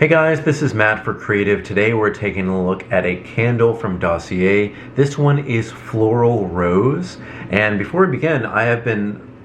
Hey guys, this is Matt for Creative. Today we're taking a look at a candle from Dossier. This one is Floral Rose. And before we begin,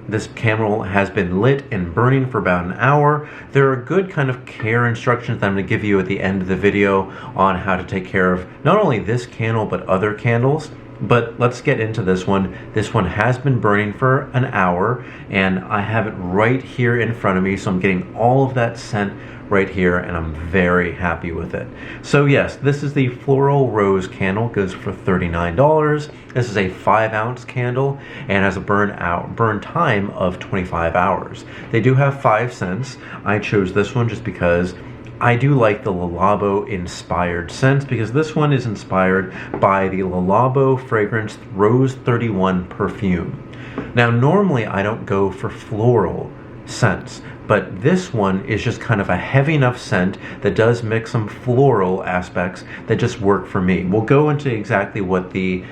this candle has been lit and burning for about an hour. There are good kind of care instructions that I'm going to give you at the end of the video on how to take care of not only this candle but other candles. But let's get into this one. This one has been burning for an hour and I have it right here in front of me, so I'm getting all of that scent right here and I'm very happy with it. So yes, this is the Floral Rose candle, goes for $39. This is a 5-ounce candle and has a burn time of 25 hours. They do have 5 scents. I chose this one just because I do like the Le Labo inspired scents, because this one is inspired by the Le Labo fragrance Rose 31 perfume. Now normally I don't go for floral scents, but this one is just kind of a heavy enough scent that does mix some floral aspects that just work for me. We'll go into exactly what the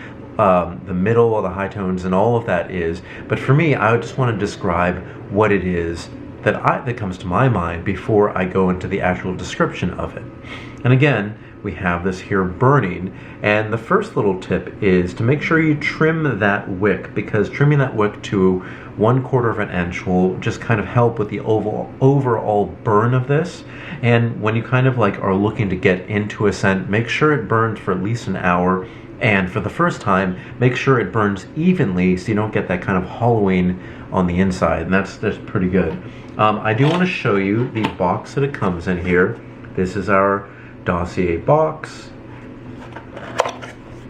middle or the high tones and all of that is, but for me I just want to describe what it is that comes to my mind before I go into the actual description of it. And again, we have this here burning, and the first little tip is to make sure you trim that wick, because trimming that wick to 1/4 of an inch will just kind of help with the overall burn of this. And when you kind of like are looking to get into a scent, make sure it burns for at least an hour, and for the first time make sure it burns evenly so you don't get that kind of hollowing on the inside, and that's pretty good. I do want to show you the box that it comes in here. This is our Dossier box.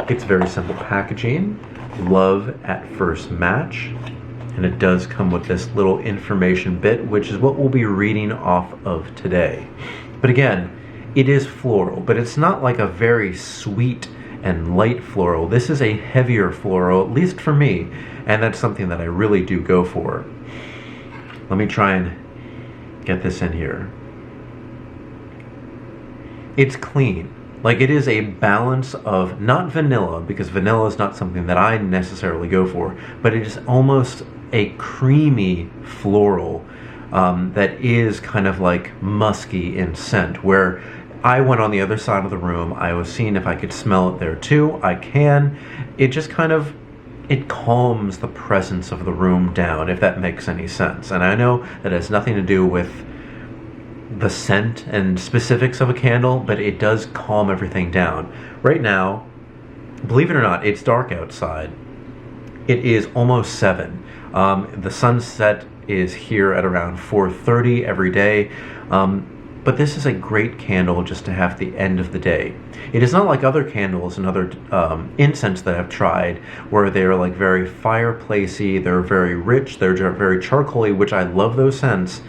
It's very simple packaging, love at first match, and it does come with this little information bit, which is what we'll be reading off of today. But again, it is floral, but it's not like a very sweet and light floral. This is a heavier floral, at least for me, and that's something that I really do go for. Let me try and get this in here. It's clean. Like, it is a balance of not vanilla, because vanilla is not something that I necessarily go for, but it is almost a creamy floral that is kind of like musky in scent, where I went on the other side of the room. I was seeing if I could smell it there too. I can. It just kind of, it calms the presence of the room down, if that makes any sense. And I know that has nothing to do with the scent and specifics of a candle, but it does calm everything down. Right now, believe it or not, it's dark outside. It is almost 7. The sunset is here at around 4:30 every day. But this is a great candle just to have at the end of the day. It is not like other candles and other incense that I've tried, where they're like very fireplacey, they're very rich, they're very charcoaly, which I love those scents.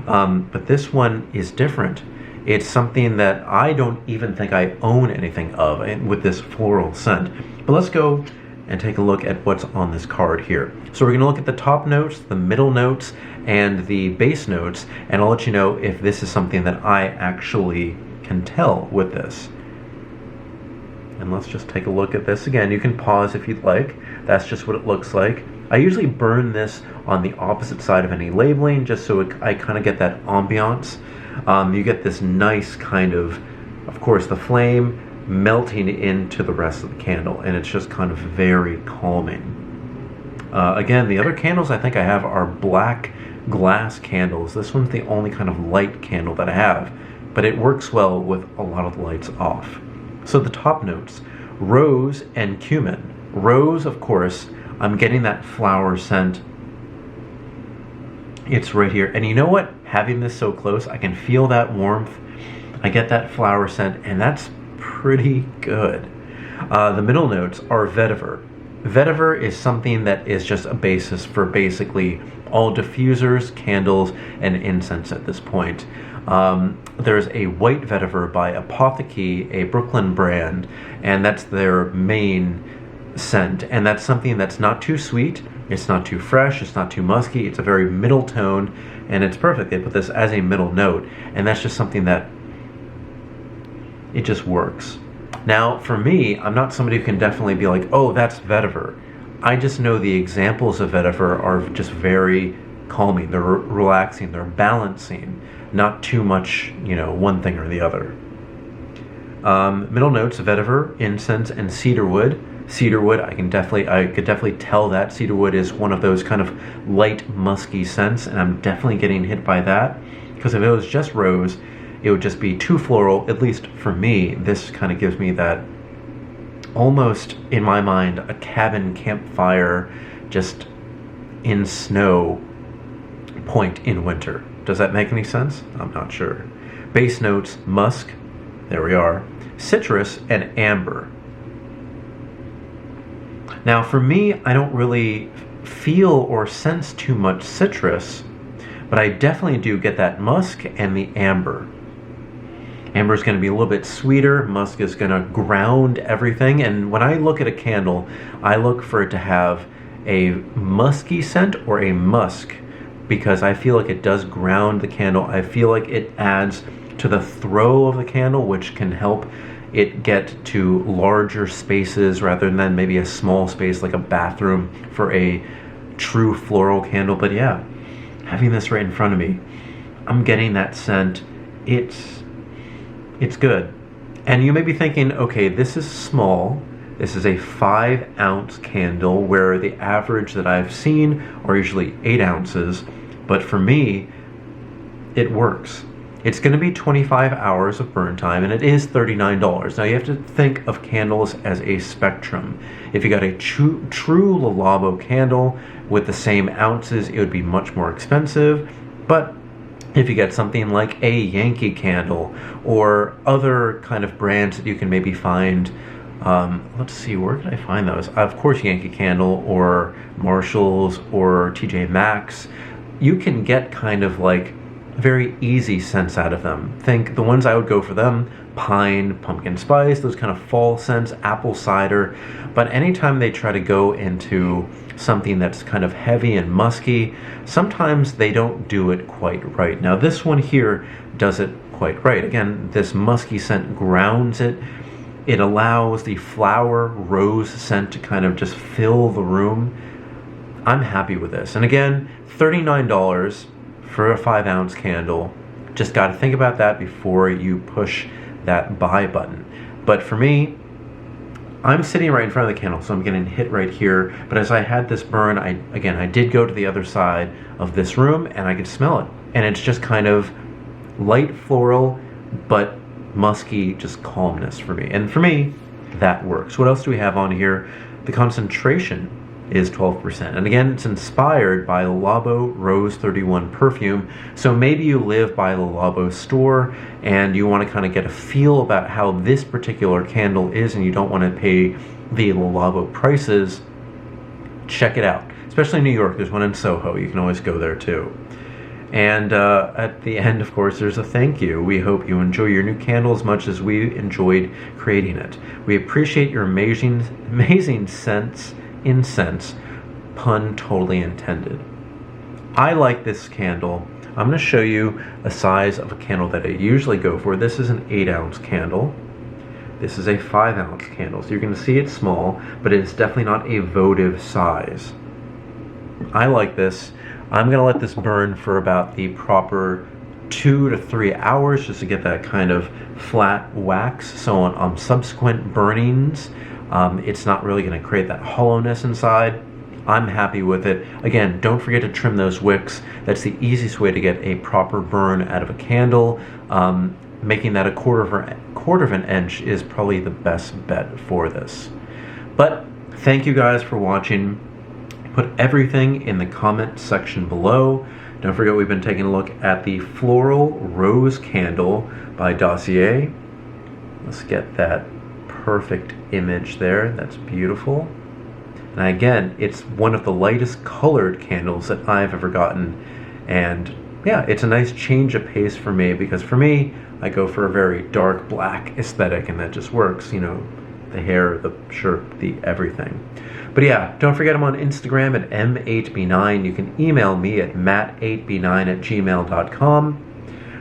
But this one is different. It's something that I don't even think I own anything of with this floral scent. But let's go and take a look at what's on this card here. So we're going to look at the top notes, the middle notes, and the base notes, and I'll let you know if this is something that I actually can tell with this. And let's just take a look at this again. You can pause if you'd like. That's just what it looks like. I usually burn this on the opposite side of any labeling, just so I kind of get that ambiance. You get this nice kind of course, the flame melting into the rest of the candle, and it's just kind of very calming. Again, the other candles I think I have are black glass candles. This one's the only kind of light candle that I have, but it works well with a lot of the lights off. So the top notes, rose and cumin. Rose, of course, I'm getting that flower scent. It's right here. And you know what? Having this so close, I can feel that warmth. I get that flower scent, and that's pretty good. The middle notes are vetiver. Vetiver is something that is just a basis for basically all diffusers, candles, and incense at this point. There's a white vetiver by Apotheke, a Brooklyn brand, and that's their main scent. And that's something that's not too sweet, it's not too fresh, it's not too musky, it's a very middle tone, and it's perfect. They put this as a middle note, and that's just something that it just works. Now, for me, I'm not somebody who can definitely be like, oh, that's vetiver. I just know the examples of vetiver are just very calming, they're relaxing, they're balancing, not too much, one thing or the other. Middle notes: vetiver, incense, and cedarwood. Cedarwood, I could definitely tell that cedarwood is one of those kind of light musky scents, and I'm definitely getting hit by that, because if it was just rose, it would just be too floral. At least for me, this kind of gives me that, almost in my mind, a cabin campfire just in snow point in winter. Does that make any sense? I'm not sure. Base notes: musk, there we are, citrus, and amber. Now for me, I don't really feel or sense too much citrus, but I definitely do get that musk and the amber. Amber is going to be a little bit sweeter, musk is going to ground everything, and when I look at a candle, I look for it to have a musky scent or a musk, because I feel like it does ground the candle. I feel like it adds to the throw of the candle, which can help it get to larger spaces rather than maybe a small space like a bathroom for a true floral candle. But yeah, having this right in front of me, I'm getting that scent. It's good. And you may be thinking, okay, this is small. This is a 5-ounce candle, where the average that I've seen are usually 8 ounces. But for me, it works. It's going to be 25 hours of burn time, and it is $39. Now you have to think of candles as a spectrum. If you got a true Le Labo candle with the same ounces, it would be much more expensive. But if you get something like a Yankee candle or other kind of brands that you can maybe find, let's see, where can I find those? Of course, Yankee Candle or Marshall's or TJ Maxx. You can get kind of like very easy scents out of them. Think the ones I would go for them: pine, pumpkin spice, those kind of fall scents, apple cider. But anytime they try to go into something that's kind of heavy and musky, sometimes they don't do it quite right. Now this one here does it quite right. Again, this musky scent grounds it. It allows the flower rose scent to kind of just fill the room. I'm happy with this. And again, $39 for a 5-ounce candle. Just got to think about that before you push that buy button. But for me, I'm sitting right in front of the candle, so I'm getting hit right here. But as I had this burn, I did go to the other side of this room and I could smell it. And it's just kind of light floral, but musky, just calmness for me. And for me, that works. What else do we have on here? The concentration is 12%. And again, it's inspired by Le Labo Rose 31 perfume. So maybe you live by Le Labo store and you want to kind of get a feel about how this particular candle is, and you don't want to pay the Le Labo prices. Check it out. Especially in New York, there's one in Soho. You can always go there too. And at the end, of course, there's a thank you. We hope you enjoy your new candle as much as we enjoyed creating it. We appreciate your amazing scents, incense, pun totally intended. I like this candle. I'm going to show you a size of a candle that I usually go for. This is an 8-ounce candle. This is a 5-ounce candle. So you're going to see it's small, but it's definitely not a votive size. I like this. I'm going to let this burn for about the proper 2 to 3 hours just to get that kind of flat wax. So on subsequent burnings, it's not really going to create that hollowness inside. I'm happy with it. Again, don't forget to trim those wicks. That's the easiest way to get a proper burn out of a candle. Making that a quarter of an inch is probably the best bet for this. But thank you guys for watching. Put everything in the comment section below. Don't forget, we've been taking a look at the Floral Rose Candle by Dossier. Let's get that perfect image there. That's beautiful. And again, it's one of the lightest colored candles that I've ever gotten. And yeah, it's a nice change of pace for me, because for me, I go for a very dark black aesthetic, and that just works, you know, the hair, the shirt, the everything. But yeah, don't forget I'm on Instagram at m8b9. You can email me at matt8b9@gmail.com.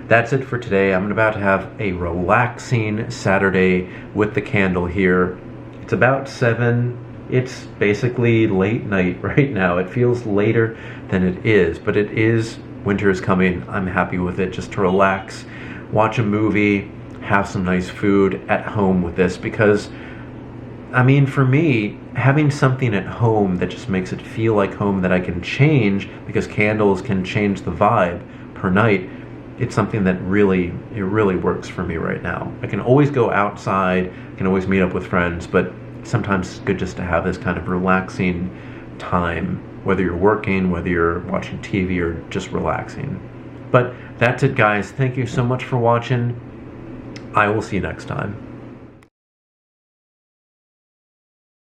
That's it for today. I'm about to have a relaxing Saturday with the candle here. It's about 7, it's basically late night right now. It feels later than it is, but it is, winter is coming. I'm happy with it, just to relax, watch a movie, have some nice food at home with this, because I mean, for me, having something at home that just makes it feel like home, that I can change, because candles can change the vibe per night, it's something that it really works for me right now. I can always go outside, I can always meet up with friends, but sometimes it's good just to have this kind of relaxing time, whether you're working, whether you're watching TV, or just relaxing. But that's it, guys. Thank you so much for watching. I will see you next time.